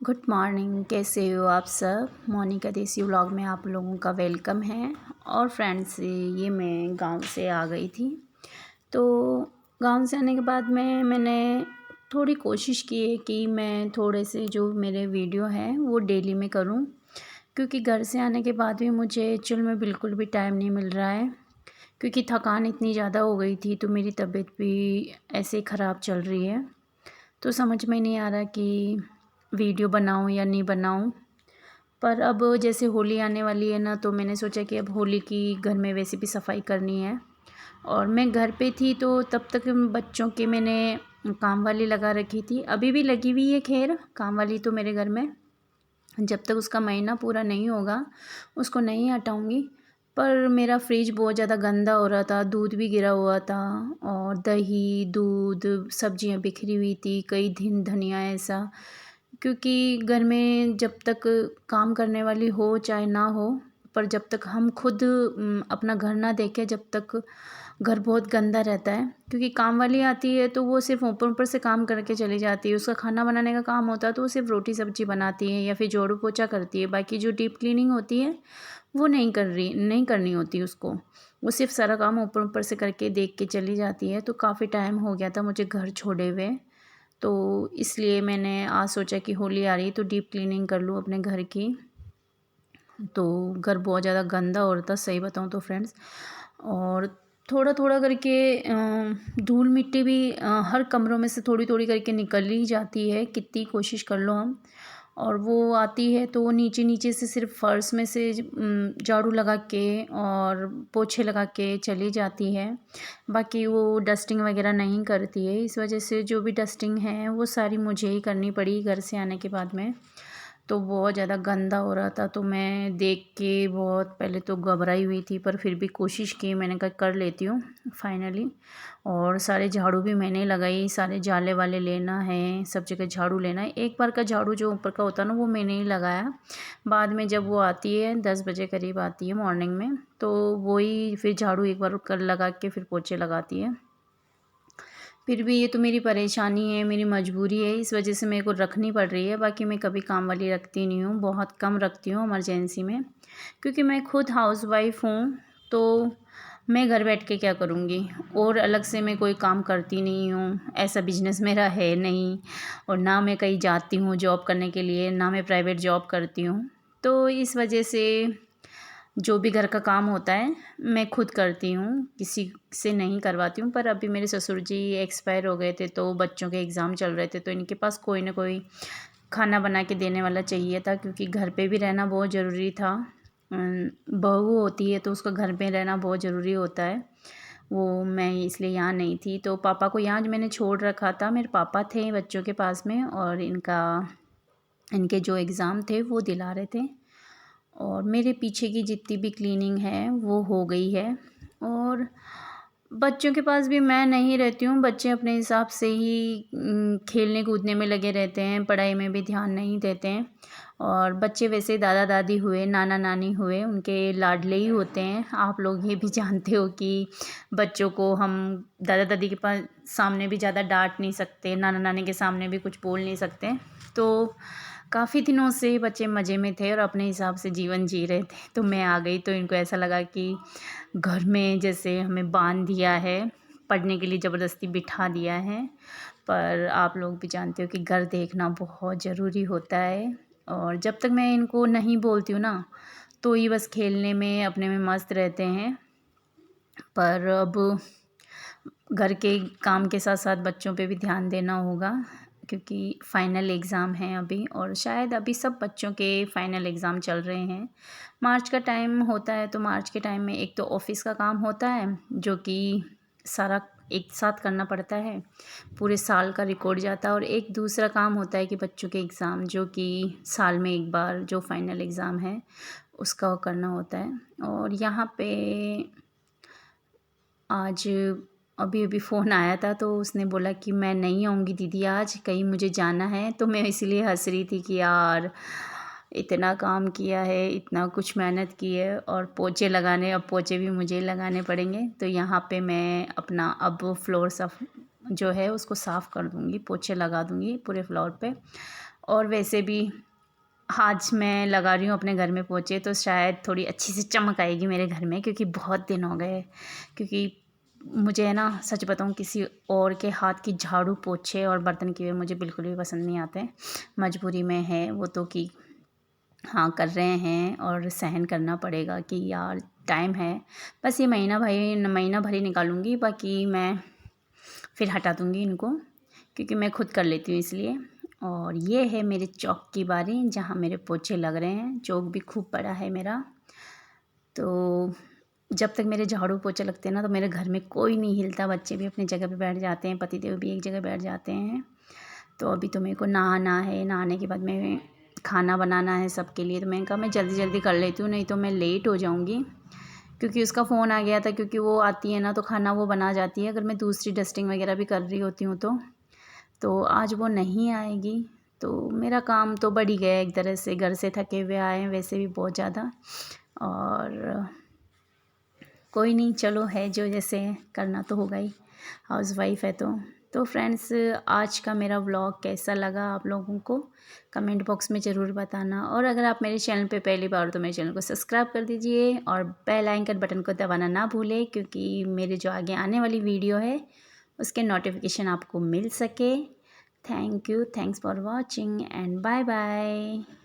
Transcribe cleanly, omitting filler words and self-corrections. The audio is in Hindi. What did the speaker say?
गुड मॉर्निंग, कैसे हो आप सब। मोनिका देसी व्लॉग में आप लोगों का वेलकम है। और फ्रेंड्स, ये मैं गांव से आ गई थी। तो गांव से आने के बाद मैंने थोड़ी कोशिश की है कि मैं थोड़े से जो मेरे वीडियो हैं वो डेली में करूं, क्योंकि घर से आने के बाद भी मुझे एक्चुअल में बिल्कुल भी टाइम नहीं मिल रहा है, क्योंकि थकान इतनी ज़्यादा हो गई थी। तो मेरी तबीयत भी ऐसे ही ख़राब चल रही है। तो समझ में नहीं आ रहा कि वीडियो बनाऊं या नहीं बनाऊं। पर अब जैसे होली आने वाली है ना, तो मैंने सोचा कि अब होली की घर में वैसे भी सफाई करनी है। और मैं घर पे थी तो तब तक बच्चों के मैंने काम वाली लगा रखी थी, अभी भी लगी हुई है। खैर, काम वाली तो मेरे घर में जब तक उसका महीना पूरा नहीं होगा उसको नहीं हटाऊंगी। पर मेरा फ्रिज बहुत ज़्यादा गंदा हो रहा था, दूध भी गिरा हुआ था और दही दूध सब्जियां बिखरी हुई थी, कई दिन धनिया ऐसा। क्योंकि घर में जब तक काम करने वाली हो चाहे ना हो, पर जब तक हम खुद अपना घर ना देखें, जब तक घर बहुत गंदा रहता है। क्योंकि काम वाली आती है तो वो सिर्फ ऊपर ऊपर से काम करके चली जाती है, उसका खाना बनाने का काम होता है तो वो सिर्फ रोटी सब्जी बनाती है या फिर झाड़ू पोछा करती है। बाकी जो डीप क्लीनिंग होती है वो नहीं करनी होती उसको। वो सिर्फ सारा काम ऊपर ऊपर से करके देख के चली जाती है। तो काफ़ी टाइम हो गया था मुझे घर छोड़े हुए, तो इसलिए मैंने आज सोचा कि होली आ रही है तो डीप क्लीनिंग कर लूँ अपने घर की। तो घर बहुत ज़्यादा गंदा हो रहा था, सही बताऊँ तो फ्रेंड्स। और थोड़ा थोड़ा करके धूल मिट्टी भी हर कमरों में से थोड़ी थोड़ी करके निकल ही जाती है, कितनी कोशिश कर लो हम। और वो आती है तो वो नीचे नीचे से सिर्फ फर्श में से झाड़ू लगा के और पोछे लगा के चली जाती है। बाकी वो डस्टिंग वगैरह नहीं करती है। इस वजह से जो भी डस्टिंग है वो सारी मुझे ही करनी पड़ी घर से आने के बाद में। तो बहुत ज़्यादा गंदा हो रहा था, तो मैं देख के बहुत पहले तो घबराई हुई थी, पर फिर भी कोशिश की, मैंने कहा कर लेती हूँ फाइनली। और सारे झाड़ू भी मैंने लगाई, सारे जाले वाले लेना है, सब जगह झाड़ू लेना है। एक बार का झाड़ू जो ऊपर का होता है ना वो मैंने ही लगाया। बाद में जब वो आती है 10 बजे करीब आती है मॉर्निंग में, तो वही फिर झाड़ू एक बार कर लगा के फिर पोछे लगाती है। फिर भी ये तो मेरी परेशानी है, मेरी मजबूरी है, इस वजह से मेरे को रखनी पड़ रही है। बाकी मैं कभी काम वाली रखती नहीं हूँ, बहुत कम रखती हूँ इमरजेंसी में, क्योंकि मैं खुद हाउसवाइफ हूँ। तो मैं घर बैठ के क्या करूँगी, और अलग से मैं कोई काम करती नहीं हूँ, ऐसा बिजनेस मेरा है नहीं। और ना मैं कहीं जाती हूँ जॉब करने के लिए, ना मैं प्राइवेट जॉब करती हूँ। तो इस वजह से जो भी घर का काम होता है मैं खुद करती हूँ, किसी से नहीं करवाती हूँ। पर अभी मेरे ससुर जी एक्सपायर हो गए थे, तो बच्चों के एग्ज़ाम चल रहे थे, तो इनके पास कोई ना कोई खाना बना के देने वाला चाहिए था, क्योंकि घर पे भी रहना बहुत ज़रूरी था। बहू होती है तो उसका घर पे रहना बहुत ज़रूरी होता है। वो मैं इसलिए यहाँ नहीं थी, तो पापा को यहाँ मैंने छोड़ रखा था। मेरे पापा थे बच्चों के पास में, और इनके जो एग्ज़ाम थे वो दिला रहे थे। और मेरे पीछे की जितनी भी क्लीनिंग है वो हो गई है। और बच्चों के पास भी मैं नहीं रहती हूँ, बच्चे अपने हिसाब से ही खेलने कूदने में लगे रहते हैं, पढ़ाई में भी ध्यान नहीं देते हैं। और बच्चे वैसे दादा दादी हुए, नाना नानी हुए, उनके लाडले ही होते हैं। आप लोग ये भी जानते हो कि बच्चों को हम दादा दादी के पास सामने भी ज़्यादा डांट नहीं सकते, नाना नानी के सामने भी कुछ बोल नहीं सकते। तो काफ़ी दिनों से बच्चे मज़े में थे और अपने हिसाब से जीवन जी रहे थे। तो मैं आ गई तो इनको ऐसा लगा कि घर में जैसे हमें बांध दिया है, पढ़ने के लिए ज़बरदस्ती बिठा दिया है। पर आप लोग भी जानते हो कि घर देखना बहुत ज़रूरी होता है। और जब तक मैं इनको नहीं बोलती हूँ ना, तो ये बस खेलने में अपने में मस्त रहते हैं। पर अब घर के काम के साथ साथ बच्चों पे भी ध्यान देना होगा, क्योंकि फ़ाइनल एग्ज़ाम हैं अभी, और शायद अभी सब बच्चों के फ़ाइनल एग्ज़ाम चल रहे हैं। मार्च का टाइम होता है, तो मार्च के टाइम में एक तो ऑफ़िस का काम होता है जो कि सारा एक साथ करना पड़ता है, पूरे साल का रिकॉर्ड जाता है। और एक दूसरा काम होता है कि बच्चों के एग्ज़ाम, जो कि साल में एक बार जो फ़ाइनल एग्ज़ाम है उसका वो करना होता है। और यहाँ पे आज अभी अभी फ़ोन आया था, तो उसने बोला कि मैं नहीं आऊँगी दीदी, आज कहीं मुझे जाना है। तो मैं इसीलिए हंस रही थी कि यार इतना काम किया है, इतना कुछ मेहनत की है, और पोछे लगाने, अब पोछे भी मुझे ही लगाने पड़ेंगे। तो यहाँ पे मैं अपना अब फ्लोर साफ जो है उसको साफ़ कर दूँगी, पोछे लगा दूँगी पूरे फ्लोर पे। और वैसे भी आज मैं लगा रही हूँ अपने घर में पोछे, तो शायद थोड़ी अच्छी सी चमक आएगी मेरे घर में, क्योंकि बहुत दिन हो गए। क्योंकि मुझे है ना, सच बताऊँ, किसी और के हाथ की झाड़ू पोछे और बर्तन किए हुए मुझे बिल्कुल भी पसंद नहीं आते। मजबूरी में है वो तो कि हाँ कर रहे हैं और सहन करना पड़ेगा कि यार टाइम है। बस ये महीना भर ही निकालूंगी, बाकी मैं फिर हटा दूंगी इनको, क्योंकि मैं खुद कर लेती हूँ इसलिए। और ये है मेरे चौक की बारी जहाँ मेरे पोछे लग रहे हैं। चौक भी खूब बड़ा है मेरा। तो जब तक मेरे झाड़ू पोछे लगते हैं ना, तो मेरे घर में कोई नहीं हिलता। बच्चे भी अपनी जगह पे बैठ जाते हैं, पतिदेव भी एक जगह बैठ जाते हैं। तो अभी तो मेरे को नहाना है, नहाने के बाद मैं खाना बनाना है सबके लिए। तो मैंने कहा मैं जल्दी जल्दी कर लेती हूँ, नहीं तो मैं लेट हो जाऊँगी। क्योंकि उसका फ़ोन आ गया था, क्योंकि वो आती है ना तो खाना वो बना जाती है, अगर मैं दूसरी डस्टिंग वगैरह भी कर रही होती हूँ तो आज वो नहीं आएगी। तो मेरा काम तो बढ़ ही गया एक तरह से। घर से थके हुए आए हैं वैसे भी बहुत ज़्यादा, और कोई नहीं, चलो है जो जैसे है, करना तो होगा ही, हाउसवाइफ है तो फ्रेंड्स, आज का मेरा व्लॉग कैसा लगा आप लोगों को कमेंट बॉक्स में ज़रूर बताना। और अगर आप मेरे चैनल पे पहली बार हो तो मेरे चैनल को सब्सक्राइब कर दीजिए और बेल आइकन बटन को दबाना ना भूलें, क्योंकि मेरे जो आगे आने वाली वीडियो है उसके नोटिफिकेशन आपको मिल सके। Thank you, thanks for watching and bye bye.